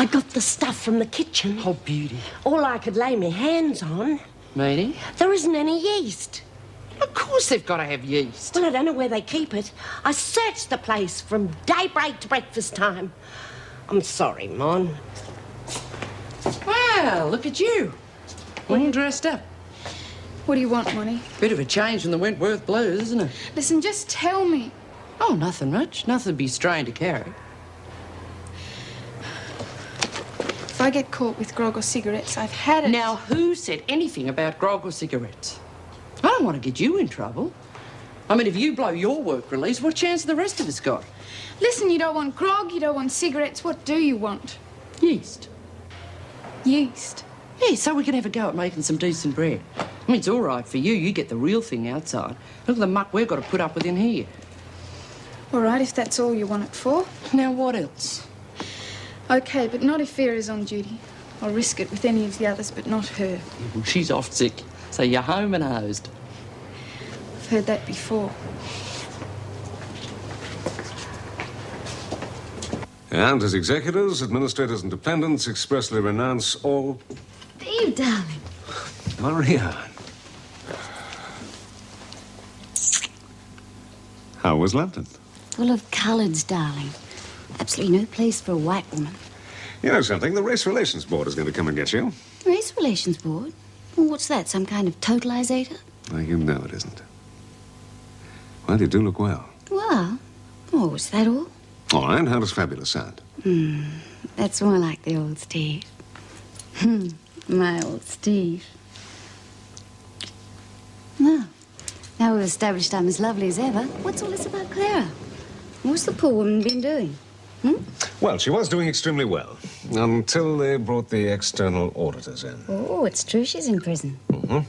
I got the stuff from the kitchen. Oh, beauty. All I could lay my hands on. Meaning? There isn't any yeast. Of course they've got to have yeast. Well, I don't know where they keep it. I searched the place from daybreak to breakfast time. I'm sorry, Mon. Well, look at you. All dressed up. What do you want, Monty? Bit of a change from the Wentworth Blues, isn't it? Listen, just tell me. Oh, nothing much. Nothing to be strained to carry. If I get caught with grog or cigarettes, I've had it. Now, who said anything about grog or cigarettes? I don't want to get you in trouble. I mean, if you blow your work release, what chance have the rest of us got? Listen, you don't want grog, you don't want cigarettes. What do you want? Yeast. Yeast. Yeah, so we can have a go at making some decent bread. I mean, it's all right for you. You get the real thing outside. Look at the muck we've got to put up with in here. All right, if that's all you want it for. Now, what else? Okay, but not if Vera's on duty. I'll risk it with any of the others, but not her. Well, she's off sick, so you're home and hosed. I've heard that before. And as executors, administrators and dependents expressly renounce all... Steve, darling. Marianne. How was London? Full of colours, darling. Absolutely no place for a white woman. You know something? The Race Relations Board is going to come and get you. Race Relations Board? Well, what's that, some kind of totalizator? Well, you know it isn't. Well, you do look well. Well, oh, is that all? All right, how does fabulous sound? That's more like the old Steve. My old Steve. Well, now we've established I'm as lovely as ever, what's all this about Clara? What's the poor woman been doing? Well, she was doing extremely well, until they brought the external auditors in. Oh, it's true she's in prison. Well,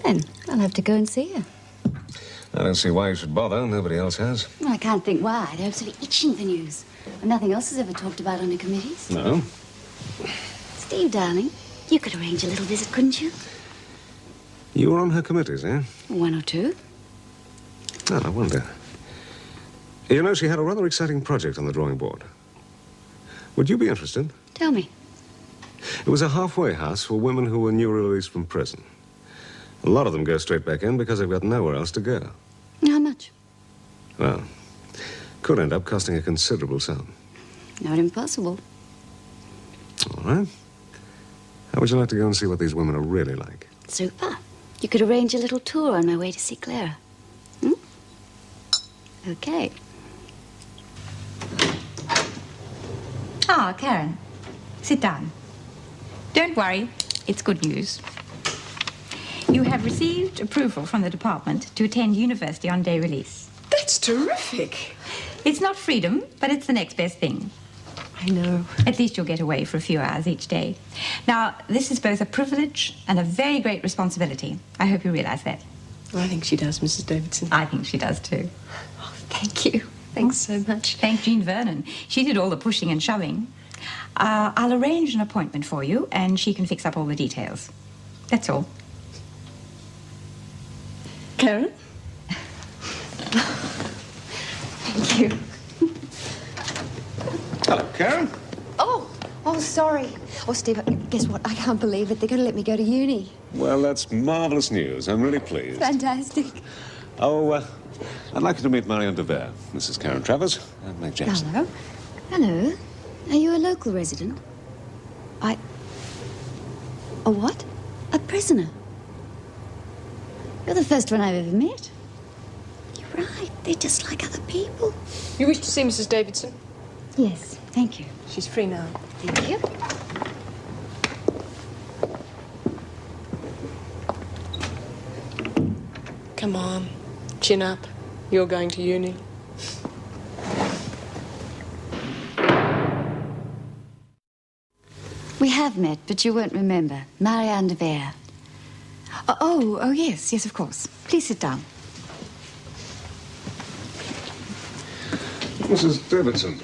then, I'll have to go and see her. I don't see why you should bother. Nobody else has. Well, I can't think why. They're absolutely itching for news. And nothing else is ever talked about on the committees. No? Steve, darling, you could arrange a little visit, couldn't you? You were on her committees, eh? One or two. Oh, I wonder. You know, she had a rather exciting project on the drawing board. Would you be interested? Tell me. It was a halfway house for women who were new released from prison. A lot of them go straight back in because they've got nowhere else to go. How much? Well, could end up costing a considerable sum. Not impossible. All right. How would you like to go and see what these women are really like? Super. You could arrange a little tour on my way to see Clara. Okay. Ah, Karen. Sit down. Don't worry. It's good news. You have received approval from the department to attend university on day release. That's terrific. It's not freedom, but it's the next best thing. I know. At least you'll get away for a few hours each day. Now, this is both a privilege and a very great responsibility. I hope you realize that. Well, I think she does, Mrs. Davidson. I think she does too. Oh, thank you. Thanks so much. Thank Jean Vernon. She did all the pushing and shoving. I'll arrange an appointment for you, and she can fix up all the details. That's all. Karen? Thank you. Hello, Karen. Oh, sorry. Oh, Steve, guess what? I can't believe it. They're going to let me go to uni. Well, that's marvelous news. I'm really pleased. Fantastic. Oh, I'd like you to meet Marianne DeVere. This is Karen Travers and Meg Jackson. Hello. Hello. Are you a local resident? A what? A prisoner? You're the first one I've ever met. You're right. They're just like other people. You wish to see Mrs. Davidson? Yes, thank you. She's free now. Thank you. Come on. Chin up. You're going to uni. We have met, but you won't remember. Marianne DeVere. Oh, yes, of course. Please sit down. Mrs. Davidson,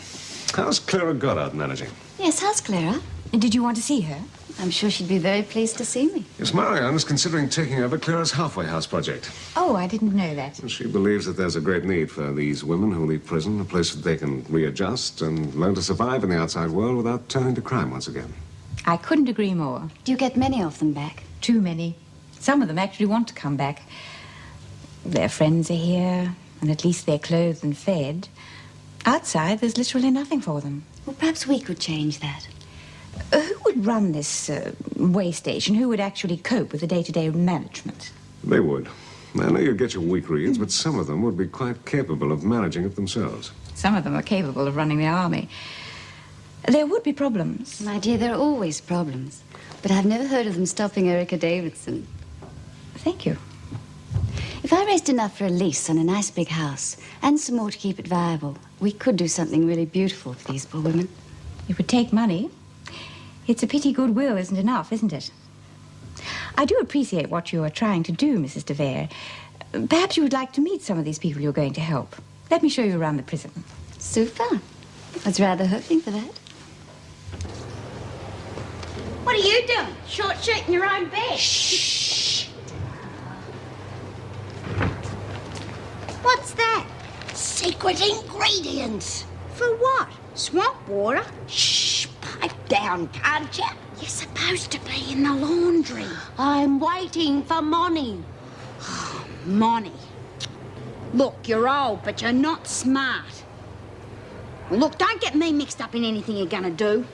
how's Clara Goddard managing? Yes, how's Clara? Did you want to see her? I'm sure she'd be very pleased to see me. Yes, Marianne is considering taking over Clara's halfway house project. Oh, I didn't know that. She believes that there's a great need for these women who leave prison, a place that they can readjust and learn to survive in the outside world without turning to crime once again. I couldn't agree more. Do you get many of them back? Too many. Some of them actually want to come back. Their friends are here, and at least they're clothed and fed. Outside, there's literally nothing for them. Well, perhaps we could change that. Who would run this way station? Who would actually cope with the day-to-day management? They would. I know you'd get your weak reads, but some of them would be quite capable of managing it themselves. Some of them are capable of running the army. There would be problems. My dear, there are always problems. But I've never heard of them stopping Erica Davidson. Thank you. If I raised enough for a lease on a nice big house and some more to keep it viable, we could do something really beautiful for these poor women. It would take money. It's a pity goodwill isn't enough, isn't it? I do appreciate what you are trying to do, Mrs. de Vere. Perhaps you would like to meet some of these people you're going to help. Let me show you around the prison. Super. I was rather hoping for that. What are you doing? Short shooting your own bed. Shh. What's that? Secret ingredients. For what? Swamp water? Shh, pipe down, can't you? You're supposed to be in the laundry. I'm waiting for Monty. Oh, Monty. Look, you're old, but you're not smart. Well, look, don't get me mixed up in anything you're gonna do.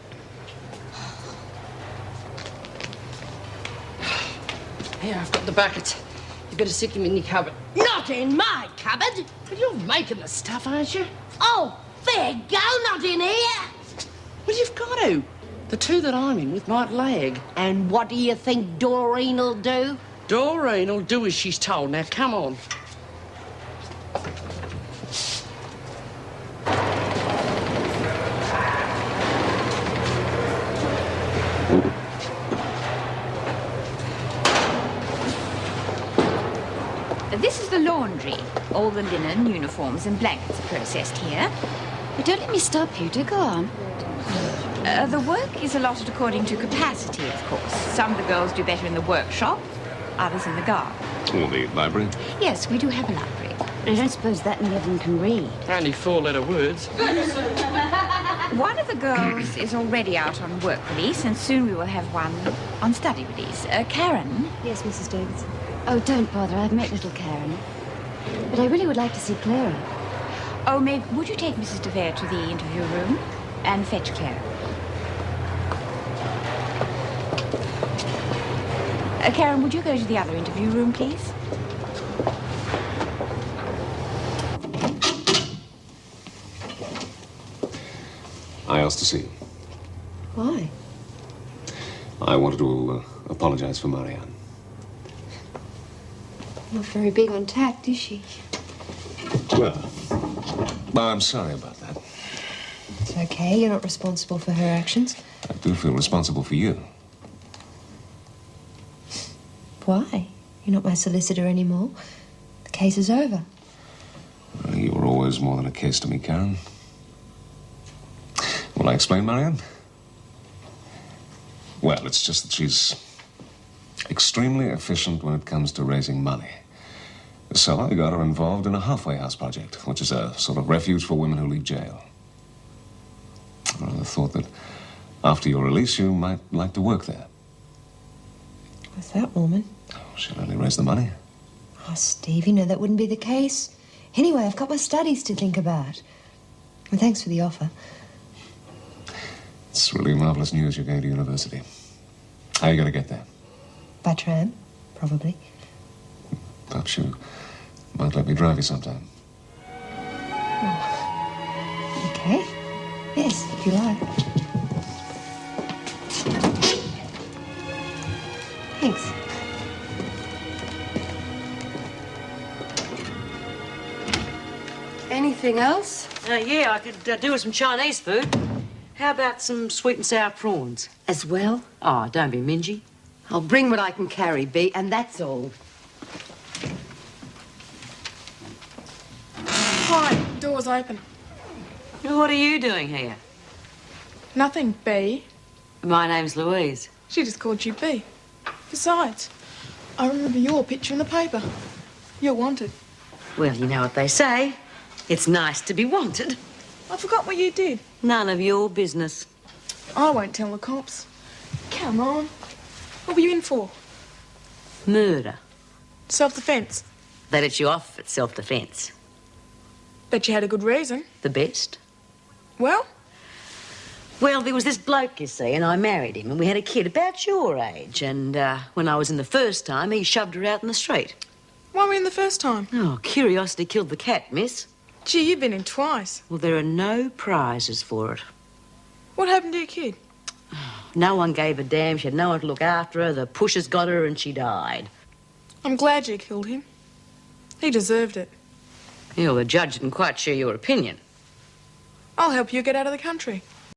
Here, I've got the buckets. You better stick them in your cupboard. Not in my cupboard. But you're making the stuff, aren't you? Oh, fair go, not in here. Well, you've got to. The two that I'm in with might lag. And what do you think Doreen'll do? Doreen will do as she's told. Now, come on. This is the laundry. All the linen, uniforms, and blankets are processed here. But don't let me stop you. Do go on. The work is allotted according to capacity, of course. Some of the girls do better in the workshop, others in the garden. Or the library? Yes, we do have a library. But I don't suppose that many of them can read. Only 4-letter words. One of the girls is already out on work release, and soon we will have one on study release. Karen. Yes, Mrs. Davidson. Oh, don't bother. I've met little Karen. But I really would like to see Clara. Oh, would you take Mrs. de Vere to the interview room and fetch Clara? Karen, would you go to the other interview room, please? I asked to see you. Why? I wanted to apologize for Marianne. Not very big on tact, is she? Well, I'm sorry about that. It's okay. You're not responsible for her actions. I do feel responsible for you. Why? You're not my solicitor anymore. The case is over. You were always more than a case to me, Karen. Will I explain, Marianne? Well, it's just that she's extremely efficient when it comes to raising money. So I got her involved in a halfway house project, which is a sort of refuge for women who leave jail. I rather thought that after your release, you might like to work there. What's that woman? Oh, she'll only raise the money. Oh, Steve, you know that wouldn't be the case. Anyway, I've got my studies to think about. And thanks for the offer. It's really marvelous news you're going to university. How are you going to get there? By tram, probably. Perhaps you might let me drive you sometime. Oh. Okay. Yes, if you like. Thanks. Anything else? Yeah, I could do with some Chinese food. How about some sweet and sour prawns? As well? Oh, don't be mingy. I'll bring what I can carry, B, and that's all. Hi, door's open. What are you doing here? Nothing, B. My name's Louise. She just called you B. Besides, I remember your picture in the paper. You're wanted. Well, you know what they say. It's nice to be wanted. I forgot what you did. None of your business. I won't tell the cops. Come on. What were you in for? Murder. Self-defence. They let you off at self-defence. Bet you had a good reason. The best. Well? Well, there was this bloke, you see, and I married him, and we had a kid about your age. And when I was in the first time, he shoved her out in the street. Why were you in the first time? Oh, curiosity killed the cat, miss. Gee, you've been in twice. Well, there are no prizes for it. What happened to your kid? No one gave a damn. She had no one to look after her. The pushers got her, and she died. I'm glad you killed him. He deserved it. You know, the judge didn't quite share your opinion. I'll help you get out of the country.